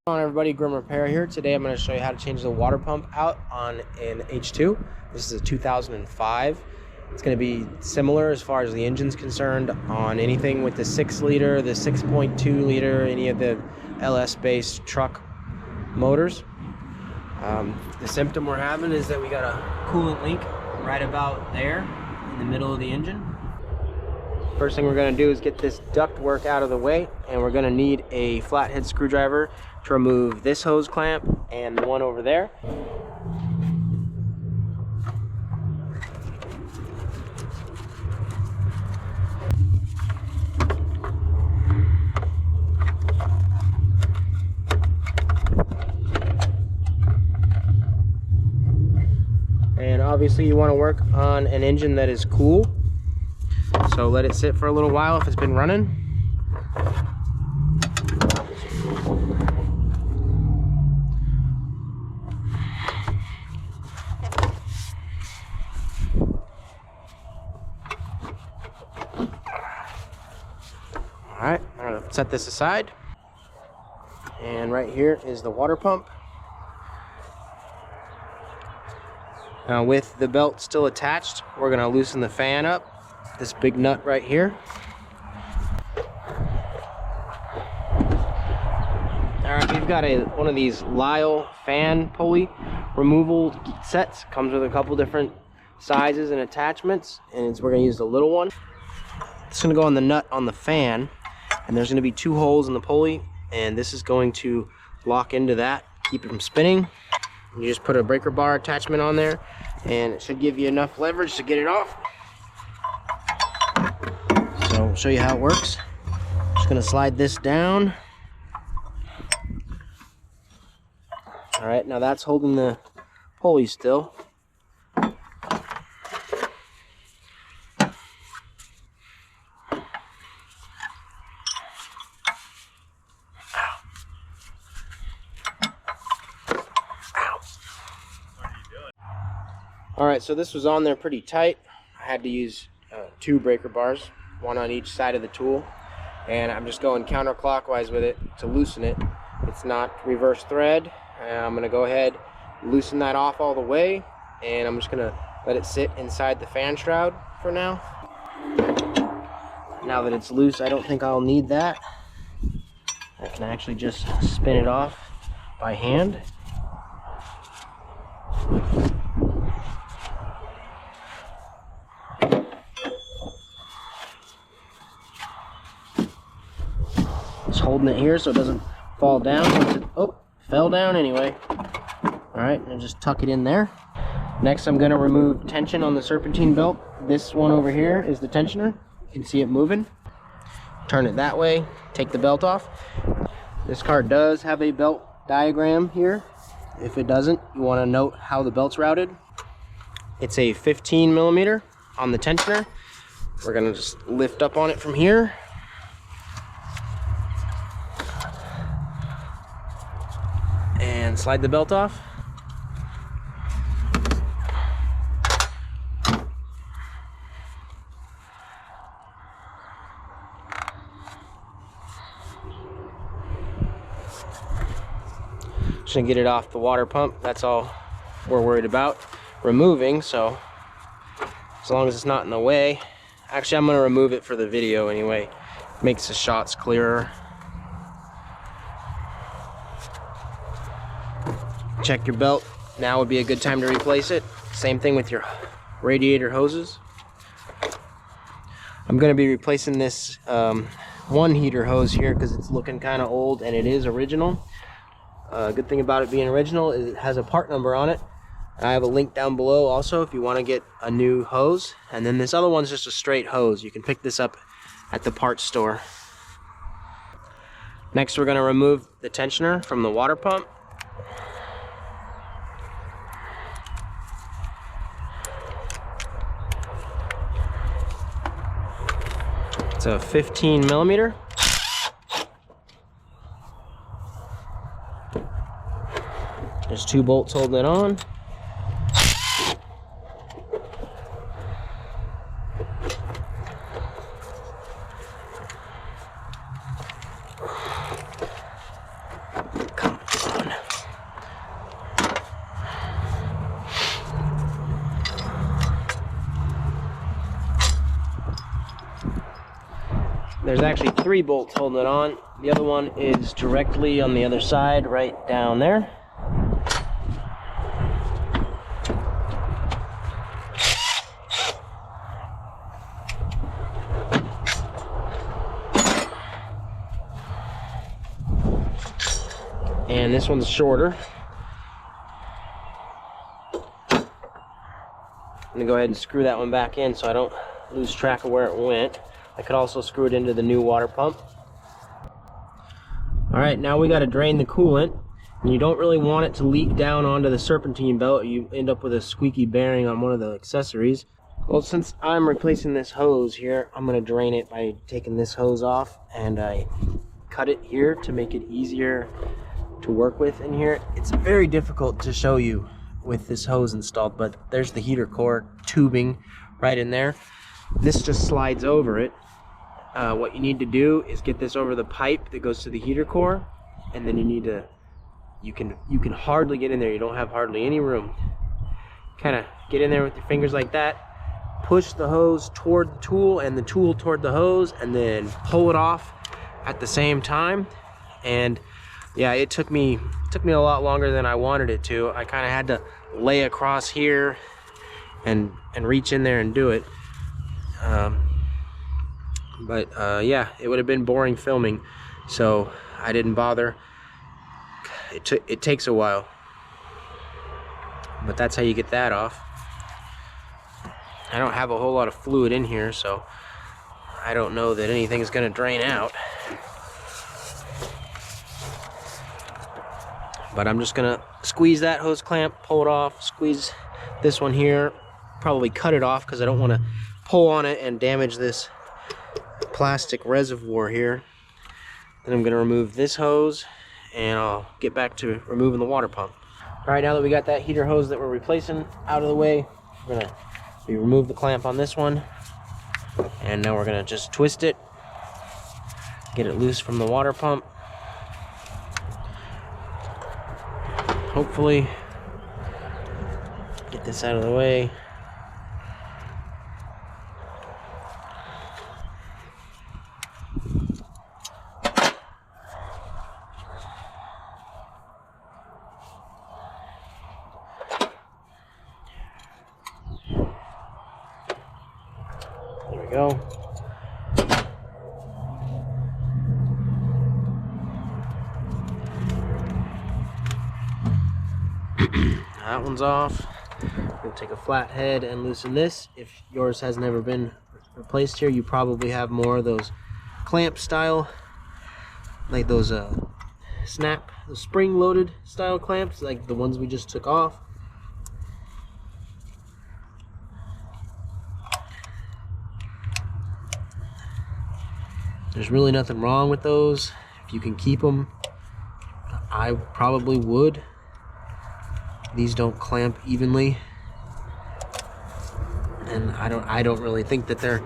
Hello everybody, Grim Repair here. Today I'm going to show you how to change the water pump out on an H2. This is a 2005. It's going to be similar as far as the engine's concerned on anything with the 6 liter, the 6.2 liter, any of the LS based truck motors. The symptom we're having is that we got a coolant leak right about there in the middle of the engine. First thing we're going to do is get this duct work out of the way, and we're going to need a flathead screwdriver to remove this hose clamp and the one over there. And obviously you want to work on an engine that is cool, so let it sit for a little while if it's been running. Alright, I'm going to set this aside. And right here is the water pump. Now with the belt still attached, we're going to loosen the fan up. This big nut right here. Alright, we've got one of these Lyle fan pulley removal sets. Comes with a couple different sizes and attachments, and we're going to use the little one. It's going to go on the nut on the fan, and there's going to be 2 holes in the pulley, and this is going to lock into that, keep it from spinning. You just put a breaker bar attachment on there, and it should give you enough leverage to get it off. So I'll show you how it works. Just going to slide this down. All right, now that's holding the pulley still. All right, so this was on there pretty tight. I had to use 2 breaker bars, one on each side of the tool, and I'm just going counterclockwise with it to loosen it. It's not reverse thread. I'm going to go ahead, loosen that off all the way, and I'm just going to let it sit inside the fan shroud for now. Now that it's loose, I don't think I'll need that. I can actually just spin it off by hand. Just holding it here so it doesn't fall down. Once it, oh, fell down anyway. Alright, and just tuck it in there. Next I'm going to remove tension on the serpentine belt. This one over here is the tensioner. You can see it moving. Turn it that way, take the belt off. This car does have a belt diagram here. If it doesn't, you want to note how the belt's routed. It's a 15 millimeter on the tensioner. We're going to just lift up on it from here. And slide the belt off. Just gonna get it off the water pump. That's all we're worried about removing, so as long as it's not in the way. Actually, I'm gonna remove it for the video anyway. Makes the shots clearer. Check your belt. Now would be a good time to replace it. Same thing with your radiator hoses. I'm going to be replacing this one heater hose here because it's looking kind of old, and it is original. Good thing about it being original is it has a part number on it. I have a link down below also if you want to get a new hose. And then this other one's just a straight hose. You can pick this up at the parts store. Next, we're going to remove the tensioner from the water pump. It's a 15 millimeter. There's 2 bolts holding it on. Come there's actually 3 bolts holding it on. The other one is directly on the other side, right down there. And this one's shorter. I'm gonna go ahead and screw that one back in so I don't lose track of where it went. I could also screw it into the new water pump. All right, now we got to drain the coolant. And you don't really want it to leak down onto the serpentine belt. You end up with a squeaky bearing on one of the accessories. Well, since I'm replacing this hose here, I'm going to drain it by taking this hose off, and I cut it here to make it easier to work with in here. It's very difficult to show you with this hose installed, but there's the heater core tubing right in there. This just slides over it. What you need to do is get this over the pipe that goes to the heater core, and then you can hardly get in there. You don't have hardly any room. Kind of get in there with your fingers like that, push the hose toward the tool and the tool toward the hose, and then pull it off at the same time. And yeah, it took me a lot longer than I wanted it to. I kind of had to lay across here and reach in there and do it. Yeah, it would have been boring filming, so I didn't bother. It takes a while, but that's how you get that off. I don't have a whole lot of fluid in here, so I don't know that anything's going to drain out. But I'm just going to squeeze that hose clamp, pull it off, squeeze this one here, probably cut it off because I don't want to pull on it and damage this plastic reservoir here. Then I'm going to remove this hose, and I'll get back to removing the water pump. All right, now that we got that heater hose that we're replacing out of the way, we're going to remove the clamp on this one, and now we're going to just twist it, get it loose from the water pump. Hopefully get this out of the way. There we go. That one's off. We'll take a flat head and loosen this. If yours has never been replaced here, you probably have more of those clamp style, like those snap, the spring loaded style clamps, like the ones we just took off. There's really nothing wrong with those. If you can keep them, I probably would. These don't clamp evenly, and I don't really think that they're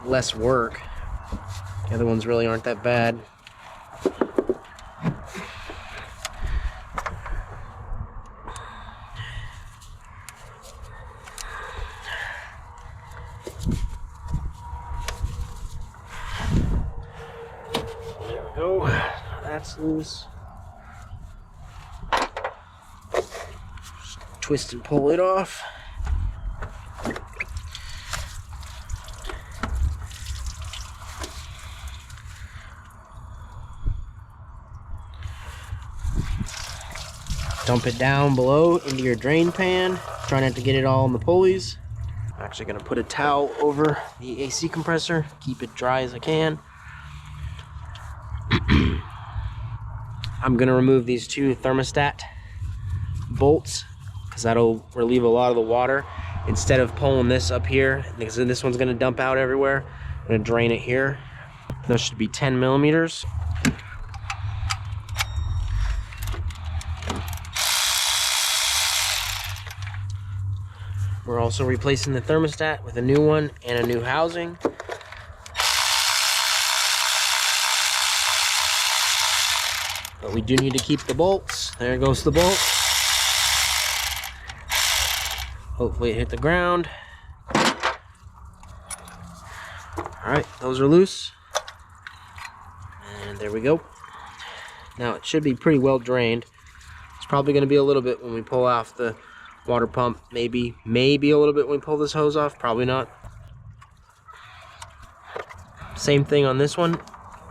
less work. The other ones really aren't that bad. There we go. That's loose. Twist and pull it off. Dump it down below into your drain pan. Try not to get it all in the pulleys. I'm actually going to put a towel over the AC compressor, keep it dry as I can. I'm going to remove these 2 thermostat bolts, because that'll relieve a lot of the water. Instead of pulling this up here, because this one's going to dump out everywhere, I'm going to drain it here. Those should be 10 millimeters. We're also replacing the thermostat with a new one and a new housing. But we do need to keep the bolts. There goes the bolt. Hopefully it hit the ground. All right, those are loose. And there we go. Now it should be pretty well drained. It's probably going to be a little bit when we pull off the water pump. Maybe a little bit when we pull this hose off. Probably not. Same thing on this one.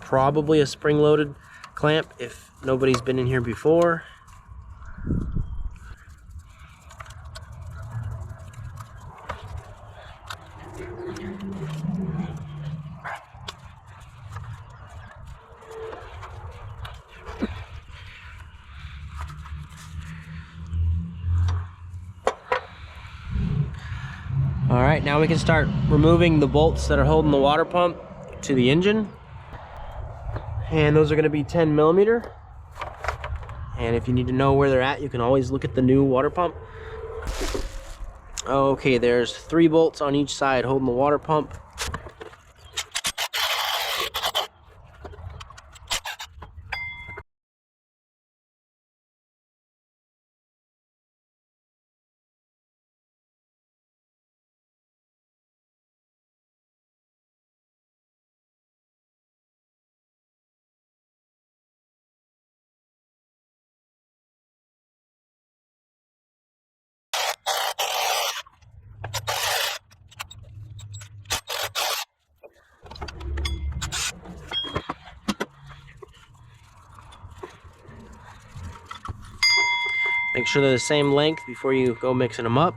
Probably a spring-loaded clamp if nobody's been in here before. All right, now we can start removing the bolts that are holding the water pump to the engine. And those are going to be 10 millimeter. And if you need to know where they're at, you can always look at the new water pump. Okay, there's 3 bolts on each side holding the water pump. Make sure they're the same length before you go mixing them up.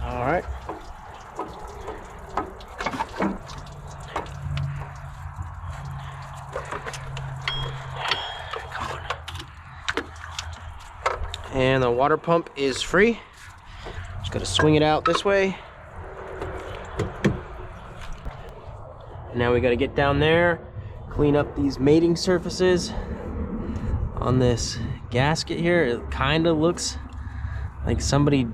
All right. Come on. And the water pump is free. Just gotta swing it out this way. Now we got to get down there, clean up these mating surfaces on this gasket here. It kind of looks like somebody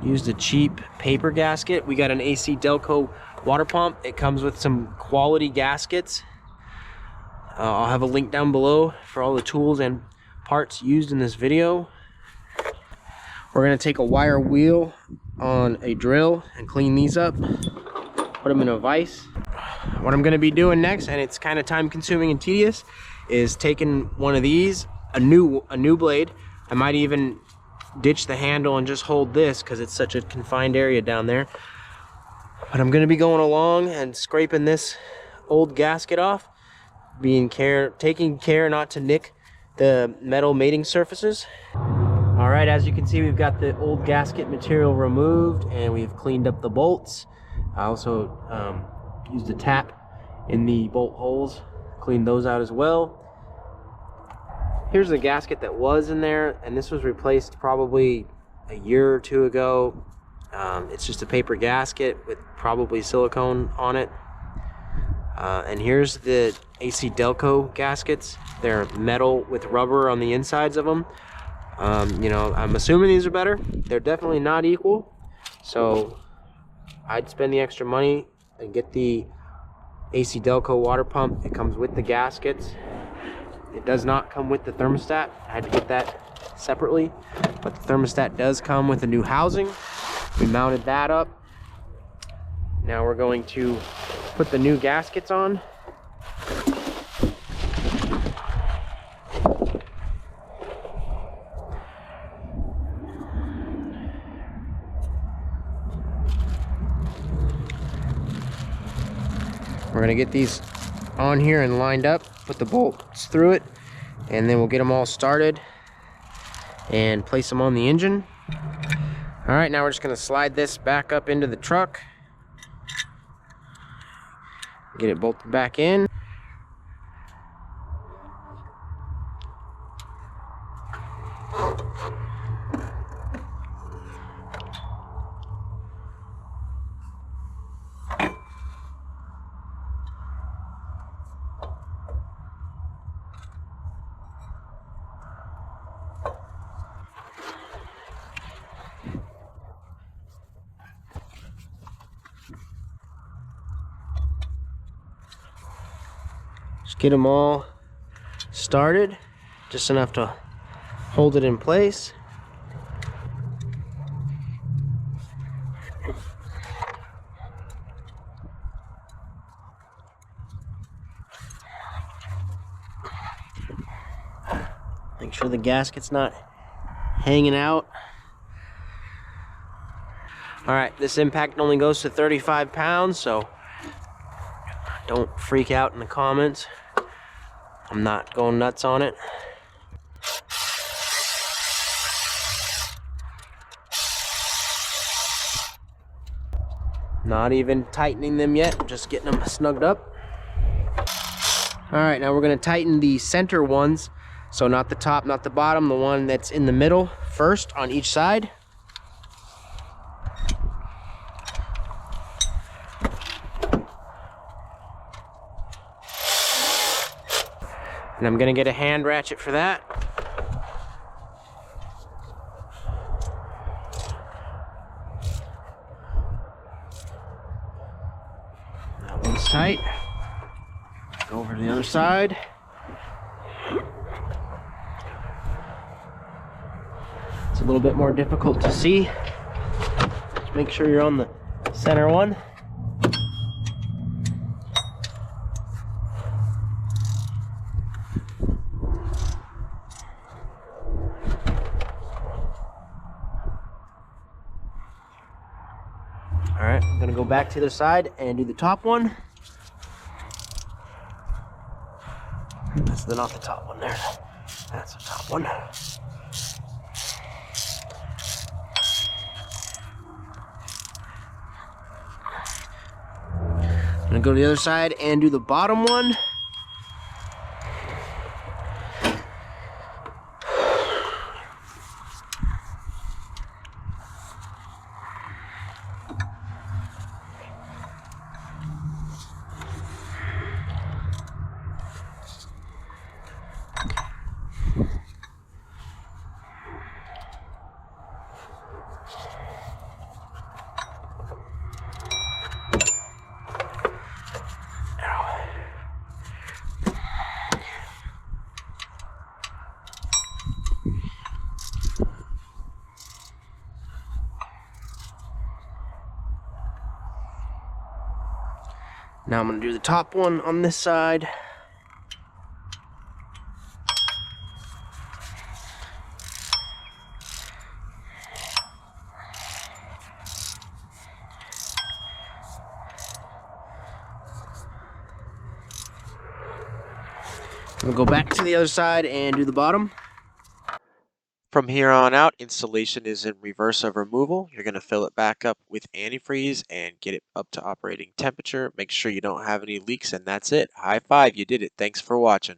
used a cheap paper gasket. We got an AC Delco water pump. It comes with some quality gaskets. I'll have a link down below for all the tools and parts used in this video. We're going to take a wire wheel on a drill and clean these up. Put them in a vise. What I'm going to be doing next, and it's kind of time consuming and tedious, is taking one of these, a new blade. I might even ditch the handle and just hold this because it's such a confined area down there. But I'm going to be going along and scraping this old gasket off, taking care not to nick the metal mating surfaces. All right, as you can see, we've got the old gasket material removed and we've cleaned up the bolts. I also used a tap in the bolt holes, cleaned those out as well. Here's the gasket that was in there, and this was replaced probably a year or 2 ago. It's just a paper gasket with probably silicone on it. And here's the AC Delco gaskets. They're metal with rubber on the insides of them. You know, I'm assuming these are better. They're definitely not equal. So I'd spend the extra money and get the AC Delco water pump. It comes with the gaskets. It does not come with the thermostat. I had to get that separately, but the thermostat does come with a new housing. We mounted that up. Now we're going to put the new gaskets on. We're gonna get these on here and lined up, put the bolts through it, and then we'll get them all started and place them on the engine. All right, now we're just gonna slide this back up into the truck, get it bolted back in. Just get them all started, just enough to hold it in place. Make sure the gasket's not hanging out. All right, this impact only goes to 35 pounds, so don't freak out in the comments. I'm not going nuts on it. Not even tightening them yet, just getting them snugged up. All right, now we're gonna tighten the center ones. So not the top, not the bottom, the one that's in the middle first on each side. And I'm gonna get a hand ratchet for that. That one's tight. Go over to the other side. It's a little bit more difficult to see. Just make sure you're on the center one. All right, I'm gonna go back to the other side and do the top one. That's not the top one there. That's the top one. I'm gonna go to the other side and do the bottom one. Now I'm going to do the top one on this side. We'll go back to the other side and do the bottom. From here on out, installation is in reverse of removal. You're going to fill it back up with antifreeze and get it up to operating temperature. Make sure you don't have any leaks, and that's it. High five, you did it. Thanks for watching.